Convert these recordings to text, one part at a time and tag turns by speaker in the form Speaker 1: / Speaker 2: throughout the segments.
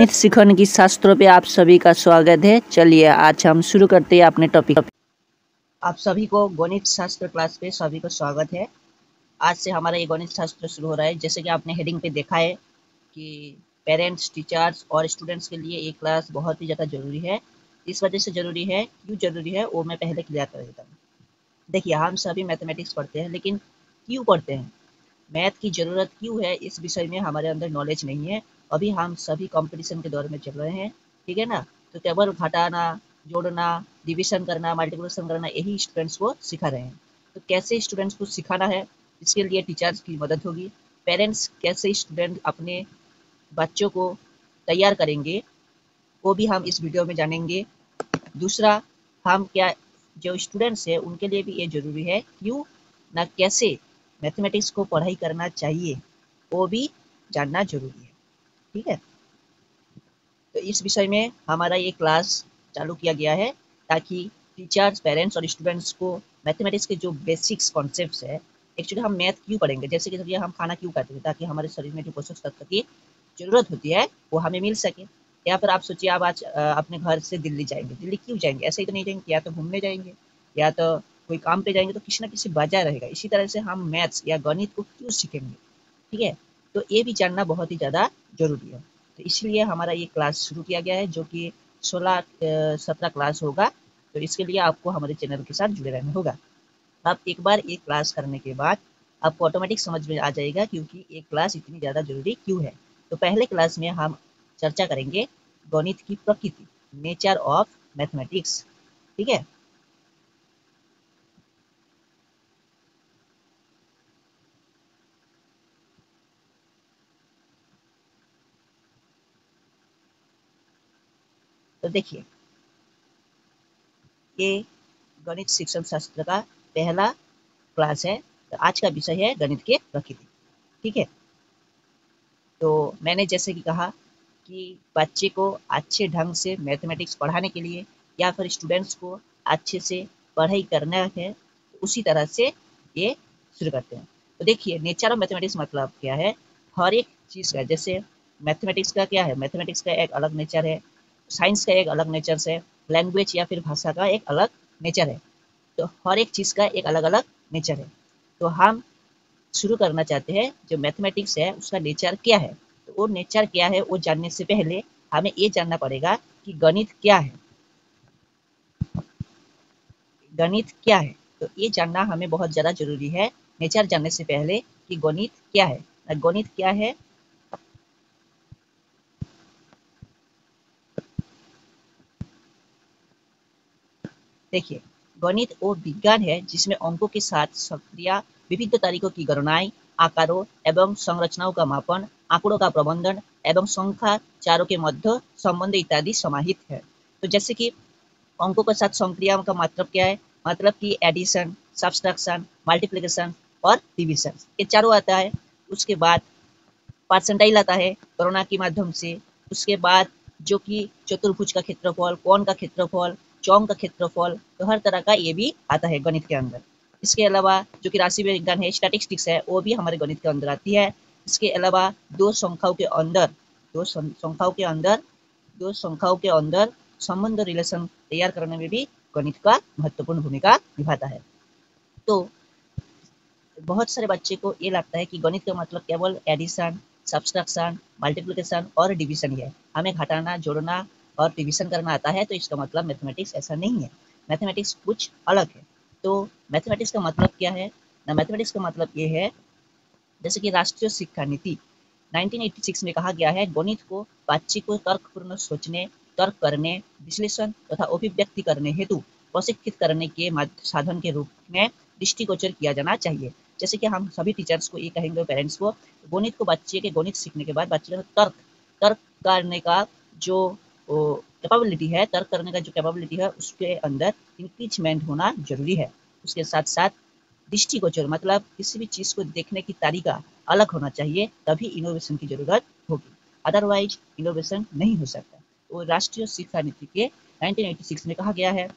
Speaker 1: गणित सीखने की शास्त्रों पे आप सभी का स्वागत है। चलिए आज हम शुरू करते हैं अपने टॉपिक।
Speaker 2: आप सभी को गणित शास्त्र क्लास पे सभी को स्वागत है। आज से हमारा ये गणित शास्त्र शुरू हो रहा है। जैसे कि आपने हेडिंग पे देखा है कि पेरेंट्स, टीचर्स और स्टूडेंट्स के लिए ये क्लास बहुत ही ज़्यादा ज़रूरी है। इस वजह से ज़रूरी है, क्यों ज़रूरी है वो मैं पहले क्लियर कर देता हूँ। देखिए, हम सभी मैथमेटिक्स पढ़ते हैं, लेकिन क्यों पढ़ते हैं, मैथ की ज़रूरत क्यों है, इस विषय में हमारे अंदर नॉलेज नहीं है। अभी हम सभी कंपटीशन के दौर में चल रहे हैं, ठीक है ना। तो केवल घटाना, जोड़ना, डिवीजन करना, मल्टीप्लिकेशन करना, यही स्टूडेंट्स को सिखा रहे हैं। तो कैसे स्टूडेंट्स को सिखाना है, इसके लिए टीचर्स की मदद होगी। पेरेंट्स कैसे स्टूडेंट अपने बच्चों को तैयार करेंगे, वो भी हम इस वीडियो में जानेंगे। दूसरा, हम क्या जो स्टूडेंट्स हैं उनके लिए भी ये ज़रूरी है, क्यों ना कैसे मैथमेटिक्स को पढ़ाई करना चाहिए, वो भी जानना ज़रूरी है, ठीक है। तो इस विषय में हमारा ये क्लास चालू किया गया है, ताकि टीचर्स, पेरेंट्स और स्टूडेंट्स को मैथमेटिक्स के जो बेसिक्स कॉन्सेप्ट्स है। एक्चुअली हम मैथ क्यों पढ़ेंगे, जैसे कि हम खाना क्यों खाते हैं, ताकि हमारे शरीर में जो पोषक तत्व की ज़रूरत होती है वो हमें मिल सके। या फिर आप सोचिए, आप आज अपने घर से दिल्ली जाएंगे। दिल्ली क्यों जाएंगे, ऐसे ही तो नहीं जाएंगे, या तो घूमने जाएंगे या तो कोई काम पे जाएंगे, तो किसी ना किसी वजह रहेगा। इसी तरह से हम मैथ्स या गणित को क्यों सीखेंगे, ठीक है। तो ये भी जानना बहुत ही ज़्यादा ज़रूरी है। तो इसलिए हमारा ये क्लास शुरू किया गया है, जो कि 16-17 क्लास होगा। तो इसके लिए आपको हमारे चैनल के साथ जुड़े रहना होगा। आप एक बार ये क्लास करने के बाद आपको ऑटोमेटिक समझ में आ जाएगा, क्योंकि ये क्लास इतनी ज़्यादा ज़रूरी क्यों है। तो पहले क्लास में हम चर्चा करेंगे गणित की प्रकृति, नेचर ऑफ मैथमेटिक्स, ठीक है। तो देखिए, ये गणित शिक्षण शास्त्र का पहला क्लास है। तो आज का विषय है गणित की प्रकृति, ठीक है। तो मैंने जैसे कि कहा कि बच्चे को अच्छे ढंग से मैथमेटिक्स पढ़ाने के लिए, या फिर स्टूडेंट्स को अच्छे से पढ़ाई करना है, तो उसी तरह से ये शुरू करते हैं। तो देखिए, नेचर ऑफ मैथमेटिक्स मतलब क्या है। हर एक चीज़ का, जैसे मैथमेटिक्स का क्या है, मैथमेटिक्स का एक अलग नेचर है, साइंस का एक अलग नेचर है, लैंग्वेज या फिर भाषा का एक अलग नेचर है। तो हर एक चीज़ का एक अलग अलग नेचर है। तो हम शुरू करना चाहते हैं, जो मैथमेटिक्स है उसका नेचर क्या है। तो वो नेचर क्या है वो जानने से पहले हमें ये जानना पड़ेगा कि गणित क्या है। गणित क्या है, तो ये जानना हमें बहुत ज़्यादा ज़रूरी है। नेचर जानने से पहले कि गणित क्या है। गणित क्या है, देखिए, गणित वो विज्ञान है जिसमें अंकों के साथ संक्रिया, विविध तरीकों की गणनाएं, आकारों एवं संरचनाओं का मापन, आंकड़ों का प्रबंधन एवं संख्या चारों के मध्य संबंध इत्यादि समाहित है। तो जैसे कि अंकों के साथ संक्रियाओं का मतलब क्या है, मतलब कि एडिशन, सब्सट्रैक्शन, मल्टीप्लिकेशन और डिवीजन, ये चारों आता है। उसके बाद परसेंटाइल आता है गणना के माध्यम से। उसके बाद जो कि चतुर्भुज का क्षेत्रफल, कोण का क्षेत्रफल, चौंग का क्षेत्रफल, तो हर तरह का ये भी आता है गणित के अंदर। इसके अलावा जो कि राशि विज्ञान है, स्टैटिस्टिक्स है, वो भी हमारे गणित के अंदर आती है। इसके अलावा दो संख्याओं के अंदर दो संख्याओं के अंदर दो संख्याओं के अंदर संबंध, रिलेशन तैयार करने में भी गणित का महत्वपूर्ण भूमिका निभाता है। तो बहुत सारे बच्चे को ये लगता है कि गणित का मतलब केवल एडिशन, सब्सट्रैक्शन, मल्टीप्लिकेशन और डिवीजन ही है। हमें घटाना, जोड़ना और डिवीजन करना आता है, तो इसका मतलब मैथमेटिक्स ऐसा नहीं है। मैथमेटिक्स कुछ अलग है। तो मैथमेटिक्स का मतलब क्या है ना, मैथमेटिक्स का मतलब ये है, जैसे कि राष्ट्रीय शिक्षा नीति 1986 में कहा गया है, गणित को बच्चे को तर्कपूर्ण सोचने, तर्क करने, विश्लेषण तथा अभिव्यक्ति करने हेतु प्रशिक्षित करने के साधन के रूप में दृष्टिगोचर किया जाना चाहिए। जैसे कि हम सभी टीचर्स को ये कहेंगे, पेरेंट्स को, गणित को बच्चे के गणित सीखने के बाद बच्चे को तर्क तर्क करने का जो कैपेबिलिटी है, तर्क करने का जो कैपेबिलिटी है, उसके अंदर इंक्रीजमेंट होना जरूरी है। उसके साथ साथ दृष्टिगोचर मतलब किसी भी चीज़ को देखने की तरीका अलग होना चाहिए, तभी इनोवेशन की जरूरत होगी, अदरवाइज इनोवेशन नहीं हो सकता। तो राष्ट्रीय शिक्षा नीति के 1986 में कहा गया है।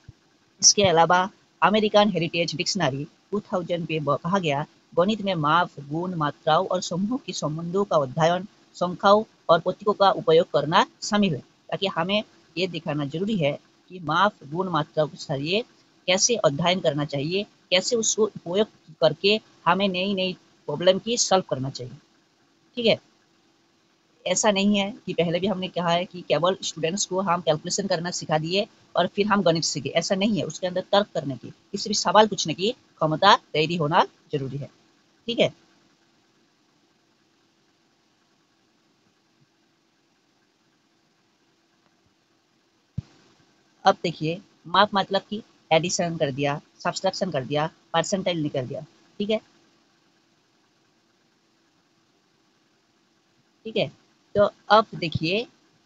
Speaker 2: इसके अलावा अमेरिकन हेरिटेज डिक्शनरी 2000 में कहा गया, गणित में माप, गुण, मात्राओं और समूहों के संबंधों का अध्ययन, संख्याओं और प्रतीकों का उपयोग करना शामिल है, ताकि हमें ये दिखाना जरूरी है कि माप, गुण, मात्रा के जरिए कैसे अध्ययन करना चाहिए, कैसे उसको उपयोग करके हमें नई नई प्रॉब्लम की सॉल्व करना चाहिए। ठीक है, ऐसा नहीं है कि पहले भी हमने कहा है कि केवल स्टूडेंट्स को हम कैलकुलेशन करना सिखा दिए और फिर हम गणित सीखे, ऐसा नहीं है। उसके अंदर तर्क करने की, किसी भी सवाल पूछने की क्षमता तैयारी होना जरूरी है। ठीक है, अब देखिए, माप मतलब कि एडिशन कर दिया, सब्सट्रैक्शन कर दिया, परसेंटाइल निकल दिया। ठीक है, ठीक है। तो अब देखिए,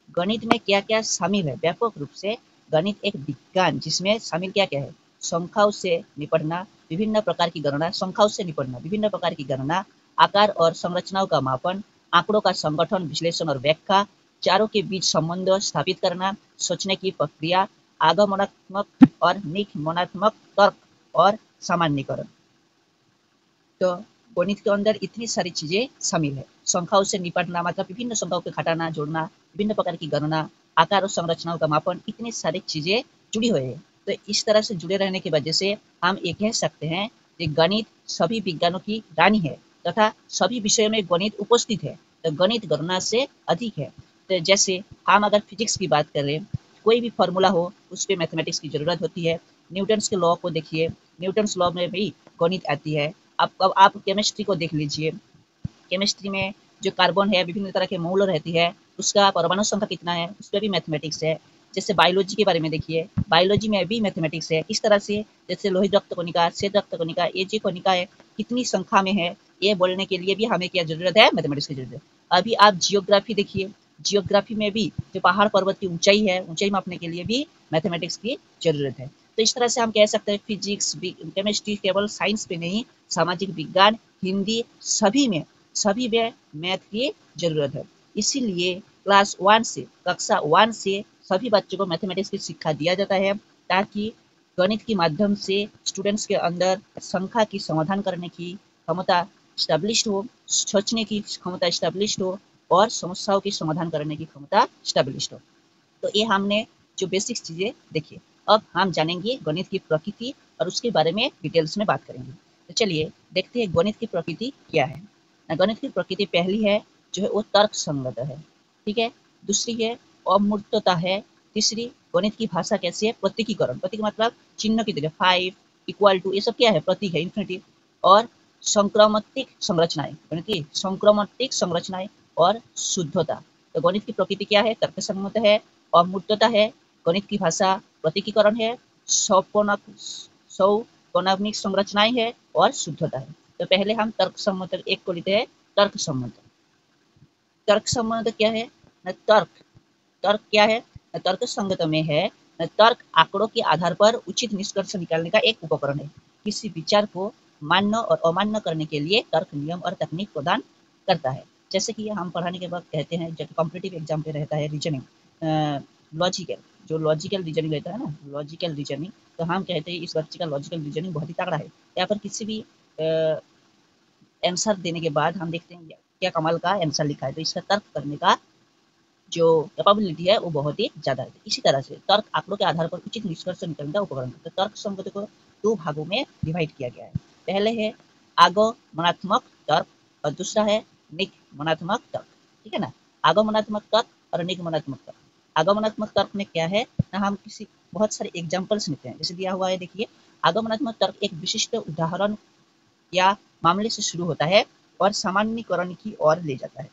Speaker 2: गणित में क्या क्या शामिल है। व्यापक रूप से गणित एक विज्ञान जिसमें शामिल क्या क्या है, संख्याओं से निपटना, विभिन्न प्रकार की गणना, संख्याओं से निपटना, विभिन्न प्रकार की गणना, आकार और संरचनाओं का मापन, आंकड़ों का संगठन, विश्लेषण और व्याख्या, चारों के बीच संबंध स्थापित करना, सोचने की प्रक्रिया, आगमनात्मक और निगमनात्मक तर्क और सामान्यीकरण। तो गणित के अंदर इतनी सारी चीजें शामिल है। संख्याओं से निपटना मतलब विभिन्न संख्याओं को घटाना, जोड़ना, विभिन्न प्रकार की गणना, आकार और संरचनाओं का मापन, इतनी सारी चीजें जुड़ी हुई है। तो इस तरह से जुड़े रहने की वजह से हम ये कह सकते हैं कि गणित सभी विज्ञानों की रानी है तथा सभी विषयों में गणित उपस्थित है। तो गणित गणना से अधिक है। तो जैसे हम अगर फिजिक्स की बात करें, कोई भी फॉर्मूला हो उस पर मैथमेटिक्स की जरूरत होती है। न्यूटन्स के लॉ को देखिए, न्यूटन्स लॉ में भी गणित आती है। अब आप केमिस्ट्री को देख लीजिए, केमिस्ट्री में जो कार्बन है, विभिन्न तरह के मौल रहती है, उसका परमाणु संख्या कितना है, उस पर भी मैथमेटिक्स है। जैसे बायोलॉजी के बारे में देखिए, बायोलॉजी में भी मैथमेटिक्स है। इस तरह से जैसे लोहित रक्त कणिका, श्वेत रक्त कणिका, ये जो कणिका है कितनी संख्या में है, ये बोलने के लिए भी हमें क्या जरूरत है, मैथमेटिक्स की जरूरत है। अभी आप जियोग्राफी देखिए, जियोग्राफी में भी जो पहाड़ पर्वत की ऊंचाई है, ऊंचाई मापने के लिए भी मैथमेटिक्स की जरूरत है। तो इस तरह से हम कह सकते हैं फिजिक्स, केमिस्ट्री केवल साइंस पे नहीं, सामाजिक विज्ञान, हिंदी, सभी में मैथ की जरूरत है। इसीलिए क्लास 1 से, कक्षा 1 से सभी बच्चों को मैथमेटिक्स की शिक्षा दिया जाता है, ताकि गणित के माध्यम से स्टूडेंट्स के अंदर संख्या की समाधान करने की क्षमता स्टैब्लिश्ड हो, सोचने की क्षमता स्टैब्लिश्ड हो और समस्याओं की समाधान करने की क्षमता स्टैब्लिश्ड हो। तो ये हमने जो बेसिक चीज़ें देखी। अब हम जानेंगे गणित की प्रकृति और उसके बारे में डिटेल्स में बात करेंगे। तो चलिए देखते हैं गणित की प्रकृति क्या है। गणित की प्रकृति पहली है जो है वो तर्क संगत है। ठीक है, दूसरी है अमूर्तता है, तीसरी गणित की भाषा कैसी है, प्रतीकीकरण, प्रतीक मतलब चिन्ह की तरह, 5 इक्वल टू, ये सब क्या है, प्रतीक है, इन्फिनिटी। और संक्रमतिक संरचनाएं, गणित की संक्रमतिक संरचनाएं और शुद्धता। तो गणित की प्रकृति क्या है, तर्क संगत है, अमूर्तता है, गणित की भाषा प्रतीकीकरण है, सौकोनात्मिक संरचनाएं है और शुद्धता है। तो पहले हम तर्क सम्मत एक को लेते हैं। तर्क सम्मत, तर्क सम्मत क्या है न, तर्क, तर्क क्या है न, तर्क संगत में है न, तर्क आंकड़ों के आधार पर उचित निष्कर्ष निकालने का एक उपकरण है। किसी विचार को मान्य और अमान्य करने के लिए तर्क नियम और तकनीक प्रदान करता है। जैसे कि हम पढ़ाने के वक्त कहते हैं, जब कॉम्पिटिटिव एग्जाम पे रहता है रीजनिंग, लॉजिकल, जो लॉजिकल रीजनिंग रहता है ना, लॉजिकल रीजनिंग, तो हम कहते हैं इस बच्चे का लॉजिकल रीजनिंग बहुत ही तगड़ा है। यहाँ पर किसी भी आंसर देने के बाद हम देखते हैं क्या कमाल का आंसर लिखा है, तो इसका तर्क करने का जो कैपेबिलिटी है वो बहुत ही ज्यादा है। इसी तरह से तर्क आंकड़ों के आधार पर उचित निष्कर्ष निकालने का उपकरण है। तो तर्क संगत को दो भागों में डिवाइड किया गया है। पहले है आगमनात्मक तर्क और दूसरा है निगमनात्मक तर्क। ठीक है ना, आगमनात्मक तर्क और निगमनात्मक तर्क। आगमनात्मक तर्क में क्या है ना, हम किसी बहुत सारे एग्जाम्पल्स लेते हैं, जैसे दिया हुआ है देखिए, आगमनात्मक तर्क एक विशिष्ट उदाहरण या मामले से शुरू होता है और सामान्यीकरण की ओर ले जाता है।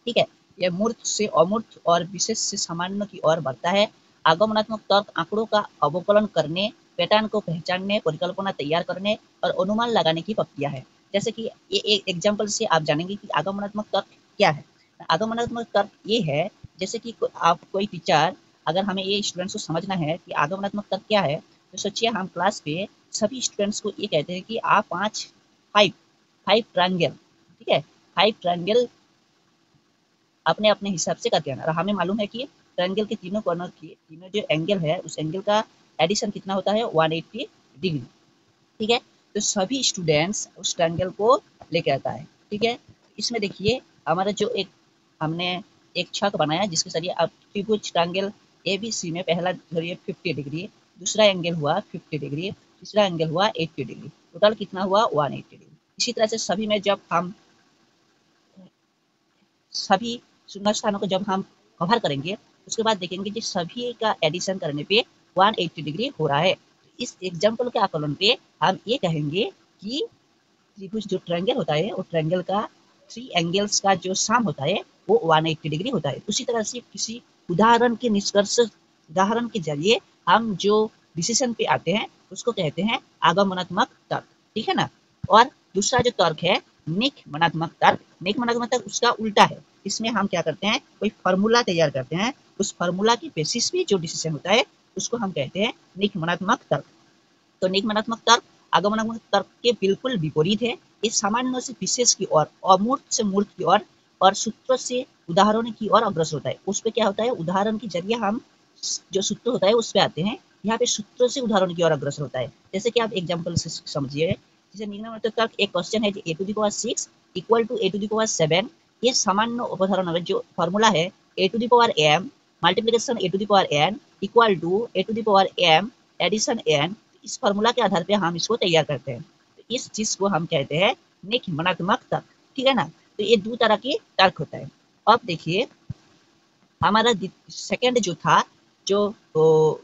Speaker 2: ठीक है, यह मूर्त से अमूर्त और विशेष से सामान्य की ओर बढ़ता है। आगमनात्मक तर्क आंकड़ों का अवकलन करने, पैटर्न को पहचानने, परिकल्पना तैयार करने और अनुमान लगाने की प्रक्रिया है। जैसे कि ये एक एग्जाम्पल से आप जानेंगे कि आगमनात्मक तर्क क्या है। आगमनात्मक तर्क ये है, जैसे कि आप कोई टीचर, अगर हमें ये स्टूडेंट्स को समझना है कि आगमनात्मक तर्क क्या है, तो सोचिए हम क्लास पे सभी स्टूडेंट्स को ये कहते हैं कि आप फाइव फाइव ट्रायंगल, ठीक है, 5 ट्रायंगल अपने अपने हिसाब से करते हैं। और हमें मालूम है कि ट्रायंगल के तीनों कॉर्नर की तीनों जो एंगल है, उस एंगल का एडिशन कितना होता है, 180 डिग्री। ठीक है, तो सभी स्टूडेंट्स उस ट्रायंगल को लेके आता है। ठीक है, इसमें देखिए हमारा जो एक हमने एक छक बनाया जिसके जरिए अब त्रिभुज ट्रायंगल ABC में पहला धरिए 50 डिग्री, दूसरा एंगल हुआ 50 डिग्री, तीसरा एंगल हुआ 80 डिग्री, टोटल कितना हुआ 180 डिग्री। इसी तरह से सभी में जब हम सभी शून्य स्थानों को जब हम कवर करेंगे उसके बाद देखेंगे कि सभी का एडिशन करने पे 180 डिग्री हो रहा है। इस एग्जाम्पल के आकलन पे हम ये कहेंगे कि त्रिभुज जो ट्रायंगल होता है वो ट्रायंगल का 3 एंगल्स का जो सम होता है वो 180 डिग्री होता है। उसी तरह से किसी उदाहरण के निष्कर्ष उदाहरण के जरिए हम जो डिसीजन पे आते हैं उसको कहते हैं आगमनात्मक तर्क, ठीक है ना। और दूसरा जो तर्क है निगमनात्मक तर्क, निगमनात्मक तर्क उसका उल्टा है। इसमें हम क्या करते हैं, कोई फार्मूला तैयार करते हैं, उस फार्मूला की बेसिस पे जो डिसीजन होता है उसको हम कहते हैं निगमनात्मक तर्क। तो निगमनात्मक तर्क आगमनात्मक तर्क के बिल्कुल विपरीत है। ये सामान्य से विशेष की ओर, अमूर्त से मूर्त की ओर और सूत्र से उदाहरण की ओर अग्रसर होता है। उस पे क्या होता है, उदाहरण के जरिए हम जो सूत्र होता है उस पे आते हैं, यहाँ पे सूत्र से उदाहरण की ओर अग्रसर होता है। जैसे कि आप एग्जाम्पल से समझिए, जैसे निगमनात्मक तर्क एक क्वेश्चन है a⁶ इक्वल टू a⁴ ये सामान्य उदाहरण है जो फॉर्मूला है a⁴m multiplication a⁴n equal to a⁴m addition n। इस फार्मूला के आधार पे हम इसको तैयार करते हैं। तो इस चीज को हम कहते हैं निगमनात्मक तर्क, ठीक है ना। तो ये दो तरह के तर्क होता है। अब देखिए हमारा सेकंड जो था, जो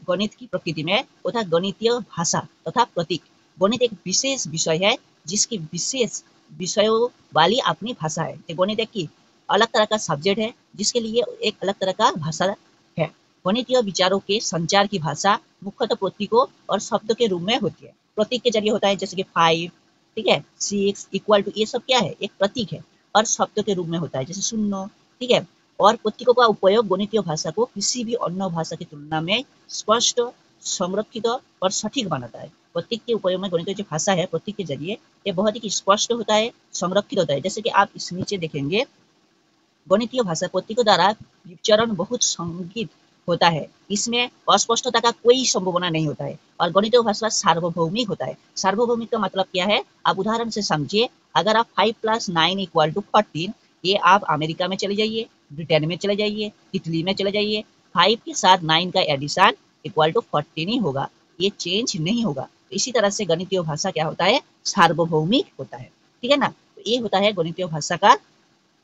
Speaker 2: गणित की प्रकृति में वो था गणितीय भाषा तथा प्रतीक। गणित एक विशेष विषय है जिसकी विशेष विषयों वाली अपनी भाषा है। तो गणित एक अलग तरह का सब्जेक्ट है जिसके लिए एक अलग तरह का भाषा है। गणितीय विचारों के संचार की भाषा मुख्यतः प्रतीकों और शब्दों के रूप में होती है। प्रतीक के जरिए होता है जैसे कि 5, ठीक है, 6 इक्वल टू, ये सब क्या है, एक प्रतीक है। और शब्दों के रूप में होता है जैसे 0, ठीक है। और प्रतीकों का उपयोग गणितीय भाषा को किसी भी अन्य भाषा की तुलना में स्पष्ट, संरक्षित और सटीक बनाता है। प्रतीक के उपयोग में गणितीय जो भाषा है प्रतीक के जरिए ये बहुत ही स्पष्ट होता है, संरक्षित होता है। जैसे कि आप इस नीचे देखेंगे, गणितीय भाषा प्रतीकों द्वारा विचरण बहुत संगीत होता है, इसमें अस्पष्टता का कोई संभावना नहीं होता है। और गणितीय भाषा सार्वभौमिक होता है। सार्वभौमिक का मतलब क्या है, आप उदाहरण से समझिए। अगर आप 5 + 9 इक्वल टू 14, ये आप अमेरिका में चले जाइए, ब्रिटेन में चले जाइए, इटली में चले जाइए, 5 के साथ 9 का एडिशन इक्वल टू 14 ही होगा, ये चेंज नहीं होगा। तो इसी तरह से गणितीय भाषा क्या होता है, सार्वभौमिक होता है, ठीक है ना। तो ये होता है गणितीय भाषा का।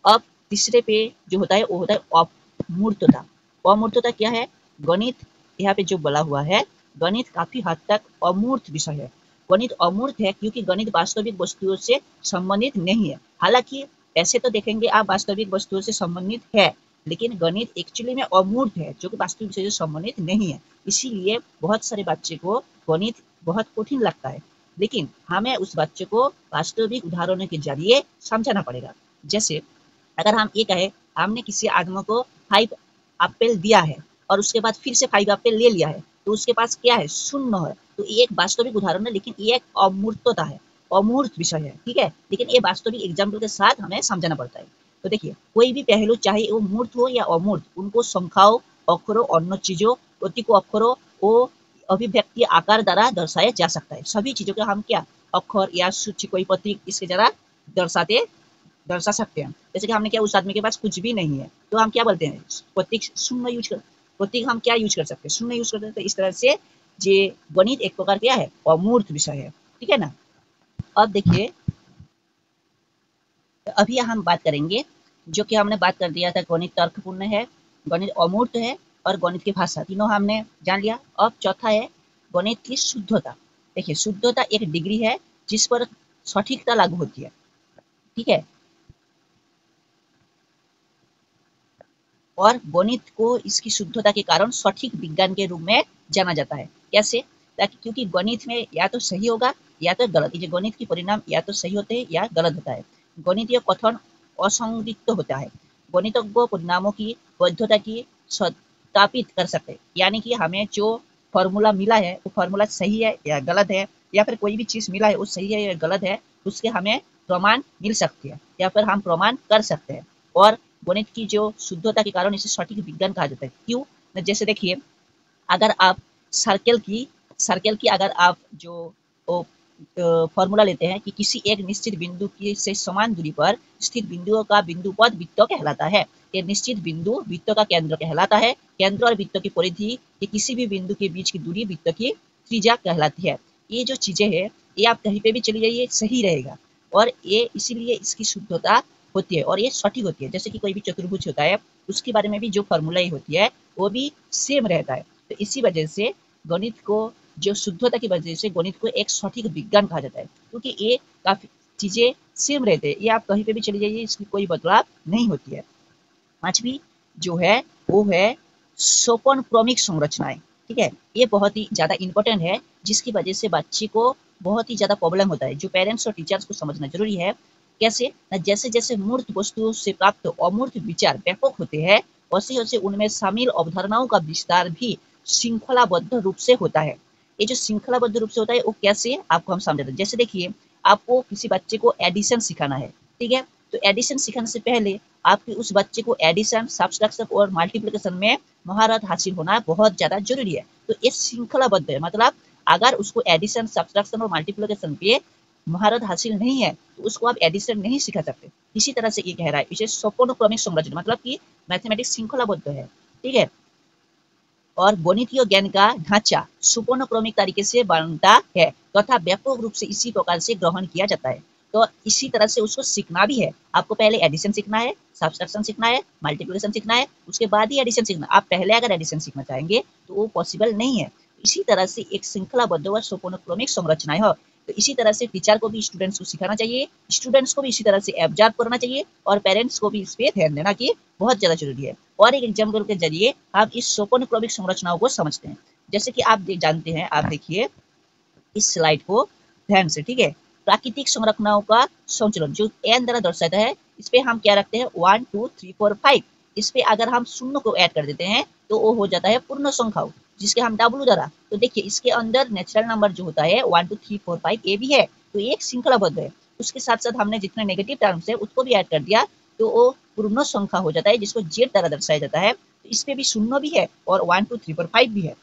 Speaker 2: अब तीसरे पे जो होता है वो होता है अमूर्तता। अमूर्तता क्या है, गणित यहाँ पे जो बोला हुआ है, गणित काफी हद तक अमूर्त विषय है। गणित अमूर्त है क्योंकि गणित वास्तविक वस्तुओं से संबंधित नहीं है। हालांकि ऐसे तो देखेंगे आप वास्तविक वस्तुओं से संबंधित है, लेकिन गणित एक्चुअली में अमूर्त है जो कि वास्तविक विषय से संबंधित नहीं है। इसीलिए बहुत सारे बच्चे को गणित बहुत कठिन लगता है, लेकिन हमें उस बच्चे को वास्तविक उदाहरणों के जरिए समझाना पड़ेगा। जैसे अगर हम ये कहें, हमने किसी आदमी को 5 एप्पल दिया है और उसके बाद फिर से 5 एप्पल ले लिया है, तो उसके पास क्या है, 0 है। तो ये एक वास्तविक उदाहरण है, लेकिन ये एक अमूर्तता है, अमूर्त विषय है, ठीक है। लेकिन ये वास्तविक एग्जाम्पल के साथ हमें समझाना पड़ता है। तो देखिए कोई भी पहलू चाहे वो मूर्त हो या अमूर्त, उनको संख्याओं, अक्षरों, अन्य चीजों, प्रतीकों, अक्षरों वो अभिव्यक्ति आकार द्वारा दर्शाया जा सकता है। सभी चीजों को हम क्या, अक्षर या सूची, कोई प्रतीक इसके द्वारा दर्शा सकते हैं। जैसे कि हमने क्या, उस आदमी के पास कुछ भी नहीं है तो हम क्या बोलते हैं, प्रतीक 0 यूज कर, प्रतीक हम क्या यूज कर सकते हैं, 0 यूज कर सकते हैं। इस तरह से ये गणित एक प्रकार क्या है, अमूर्त विषय है, ठीक है ना। अब देखिए अभी हम बात करेंगे, जो कि हमने बात कर दिया था, गणित तर्कपूर्ण है, गणित अमूर्त है और गणित की भाषा, तीनों हमने जान लिया। अब चौथा है गणित की शुद्धता। देखिए शुद्धता एक डिग्री है जिस पर सटीकता लागू होती है, ठीक है। और गणित को इसकी शुद्धता के कारण सटीक विज्ञान के रूप में जाना जाता है। कैसे, ताकि क्योंकि गणित में या तो सही होगा या तो गलत, ये गणित के परिणाम या तो सही होते हैं या गलत होता है। गणितीय कथन असंदिग्ध होता है। गणितज्ञ परिणामों की वैधता की सत्यापित कर सकते हैं, यानी कि हमें जो फॉर्मूला मिला है वो फॉर्मूला सही है या गलत है, या फिर कोई भी चीज मिला है वो सही है या गलत है, उसके हमें प्रमाण मिल सकती है या फिर हम प्रमाण कर सकते हैं। और गणित की जो शुद्धता के कारण इसे सटीक विज्ञान कहा जाता है। क्यों, जैसे देखिए अगर आप सर्कल की अगर आप जो फॉर्मूला लेते हैं कि किसी एक निश्चित बिंदु की से समान दूरी पर स्थित बिंदुओं का बिंदुपद वृत्त कहलाता है। ये निश्चित बिंदु वृत्त का केंद्र कहलाता है। केंद्र और वृत्त की परिधि के किसी भी बिंदु के बीच की दूरी वृत्त की त्रिज्या कहलाती है। ये जो चीजें हैं ये आप कहीं पे भी चली जाइए सही रहेगा, और ये इसीलिए इसकी शुद्धता होती है और ये सटीक होती है। जैसे कि कोई भी चतुर्भुज होता है उसके बारे में भी जो फॉर्मूला होती है वो भी सेम रहता है। तो इसी वजह से गणित को जो शुद्धता की वजह से गणित को एक सटीक विज्ञान कहा जाता है, क्योंकि ये काफी चीजें सेम रहते हैं। ये आप कहीं पे भी चली जाइए इसकी कोई बदलाव नहीं होती है। पांचवी जो है वो है सोपान क्रमिक संरचनाएं। ठीक है, ये बहुत ही ज्यादा इंपॉर्टेंट है, जिसकी वजह से बच्चे को बहुत ही ज्यादा प्रॉब्लम होता है। जो पेरेंट्स और टीचर्स को समझना जरूरी है। कैसे? जैसे जैसे मूर्त वस्तुओं से प्राप्त अमूर्त विचार व्यापक होते हैं, वैसे वैसे उनमें शामिल अवधारणाओं का विस्तार भी श्रृंखलाबद्ध रूप से होता है। ये जो श्रृंखलाबद्ध रूप से होता है वो कैसे आपको हम समझाते हैं। जैसे देखिए, आपको किसी बच्चे को एडिशन सिखाना है, ठीक है, तो एडिशन सिखाने से पहले आपके उस बच्चे को एडिशन, सब्ट्रैक्शन और मल्टीप्लिकेशन में महारत हासिल होना बहुत ज्यादा जरूरी है। तो ये श्रृंखलाबद्ध है, मतलब अगर उसको एडिशन, सब्ट्रैक्शन और मल्टीप्लिकेशन पे महारत हासिल नहीं है तो उसको आप एडिशन नहीं सिखा सकते। इसी तरह से ये कह रहा है, इसे सोपानक्रमिक संरचना मतलब कि मैथमेटिक्स श्रृंखलाबद्ध है। ठीक है, और गणितीय ज्ञान का ढांचा सोपानक्रमिक तरीके से बनता है तथा व्यापक रूप से इसी प्रकार से ग्रहण किया जाता है। तो इसी तरह से उसको सीखना भी है। आपको पहले एडिशन सीखना है, सब्ट्रैक्शन सीखना है, मल्टीप्लिकेशन सीखना है, उसके बाद ही एडिशन सीखना। आप पहले अगर एडिशन सीखना चाहेंगे तो वो पॉसिबल नहीं है। इसी तरह से एक श्रृंखलाबद्ध व सोपानक्रमिक संरचनाएं है। तो इसी तरह से टीचर को भी स्टूडेंट्स को सिखाना चाहिए, स्टूडेंट्स को भी इसी तरह से ऑब्जर्व करना चाहिए, और पेरेंट्स को भी इस पे ध्यान देना कि बहुत ज्यादा जरूरी है। और एक एग्जाम्पल के जरिए हम इस सोपानक्रमिक संरचनाओं को समझते हैं। जैसे कि आप जानते हैं, आप देखिए इस स्लाइड को ध्यान से, ठीक है। प्राकृतिक संरचनाओं का संचलन जो एन द्वारा दर्शाता है, इस पे हम क्या रखते हैं 1 2 3 4 5। इस पे अगर हम शून्य को ऐड कर देते हैं तो वो हो जाता है पूर्ण संख्याओं, जिसके हम डब्ल्यू द्वारा। तो देखिए इसके अंदर नेचुरल नंबर जो होता है 1 2 3 4 5 ये भी है, तो एक श्रृंखलाबद्ध है। उसके साथ साथ हमने जितने नेगेटिव टर्म्स है उसको भी ऐड कर दिया तो वो पूर्ण संख्या हो जाता है, जिसको जेड द्वारा दर्शाया जाता है। तो इस पे भी शून्य भी है और 1 2 3 4 5 भी है।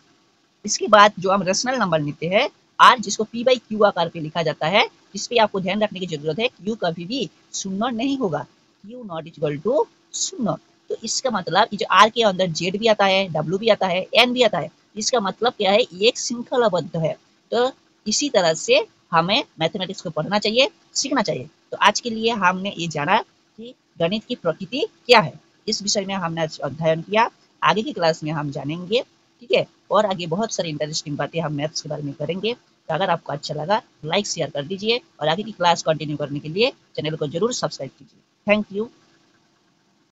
Speaker 2: इसके बाद जो हम रेशनल नंबर लेते हैं आर, जिसको पी बाई क्यू आकार पे लिखा जाता है, जिस पे आपको ध्यान रखने की जरूरत है, क्यू कभी भी शून्य नहीं होगा, क्यू नॉट इक्वल टू शून्य। तो इसका मतलब जो आर के अंदर जेड भी आता है, डब्ल्यू भी आता है, एन भी आता है, इसका मतलब क्या है, ये एक श्रृंखलाबद्ध है। तो इसी तरह से हमें मैथमेटिक्स को पढ़ना चाहिए, सीखना चाहिए। तो आज के लिए हमने ये जाना कि गणित की प्रकृति क्या है, इस विषय में हमने अध्ययन किया। आगे की क्लास में हम जानेंगे, ठीक है, और आगे बहुत सारी इंटरेस्टिंग बातें हम मैथ्स के बारे में करेंगे। तो अगर आपको अच्छा लगा लाइक शेयर कर दीजिए, और आगे की क्लास कंटिन्यू करने के लिए चैनल को जरूर सब्सक्राइब कीजिए। Thank you.